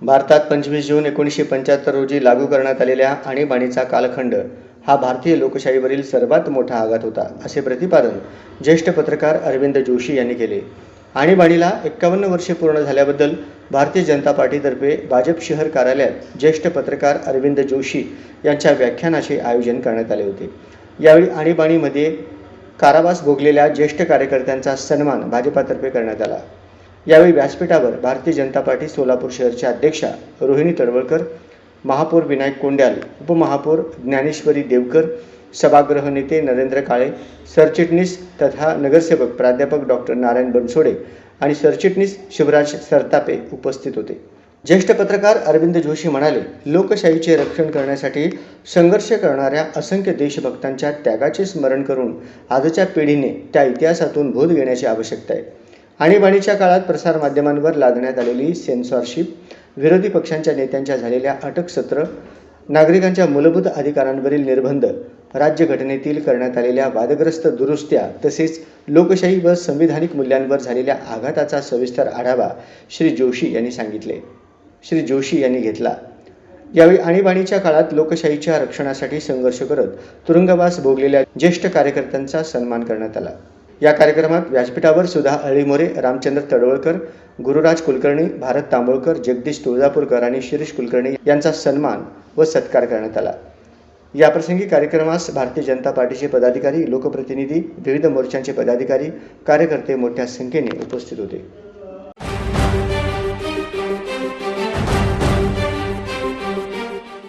भारतात 25 जून 1975 रोजी लागू करण्यात आलेल्या आणीबाणीचा कालखंड हा भारतीय लोकशाहीवरील सर्वात मोठा आघात होता, असे प्रतिपादन ज्येष्ठ पत्रकार अरविंद जोशी यांनी केले. आणीबाणीला 51 वर्षे पूर्ण झाल्याबद्दल भारतीय जनता पार्टीतर्फे भाजप शहर कार्यालयात ज्येष्ठ पत्रकार अरविंद जोशी यांच्या व्याख्यानाचे आयोजन करण्यात आले होते. यावेळी आणीबाणीमध्ये कारावास भोगलेल्या ज्येष्ठ कार्यकर्त्यांचा सन्मान भाजपातर्फे करण्यात आला. यावेळी व्यासपीठावर भारतीय जनता पार्टी सोलापूर शहरच्या अध्यक्षा रोहिणी तडवळकर, महापौर विनायक कोंड्याल, उपमहापौर ज्ञानेश्वरी देवकर, सभागृह नेते नरेंद्र काळे, सरचिटणीस तथा नगरसेवक प्राध्यापक डॉक्टर नारायण बनसोडे आणि सरचिटणीस शिवराज सरतापे उपस्थित होते. ज्येष्ठ पत्रकार अरविंद जोशी म्हणाले, लोकशाहीचे रक्षण करण्यासाठी संघर्ष करणाऱ्या असंख्य देशभक्तांच्या त्यागाचे स्मरण करून आजच्या पिढीने त्या इतिहासातून बोध घेण्याची आवश्यकता आहे. आणीबाणीच्या काळात प्रसारमाध्यमांवर लादण्यात आलेली सेन्सॉरशिप, विरोधी पक्षांच्या नेत्यांच्या झालेल्या अटकसत्र, नागरिकांच्या मूलभूत अधिकारांवरील निर्बंध, राज्यघटनेतील करण्यात आलेल्या वादग्रस्त दुरुस्त्या तसेच लोकशाही व संविधानिक मूल्यांवर झालेल्या आघाताचा सविस्तर आढावा श्री जोशी यांनी घेतला. यावेळी आणीबाणीच्या काळात लोकशाहीच्या रक्षणासाठी संघर्ष करत तुरुंगवास भोगलेल्या ज्येष्ठ कार्यकर्त्यांचा सन्मान करण्यात आला. या कार्यक्रमात व्यासपीठावर सुधा अळीमोरे, रामचंद्र तडवळकर, गुरुराज कुलकर्णी, भारत तांबोळकर, जगदीश तुळजापूरकर आणि शिरीष कुलकर्णी यांचा सन्मान व सत्कार करण्यात आला. याप्रसंगी कार्यक्रमास भारतीय जनता पार्टीचे पदाधिकारी, लोकप्रतिनिधी, विविध मोर्चांचे पदाधिकारी, कार्यकर्ते मोठ्या संख्येने उपस्थित होते.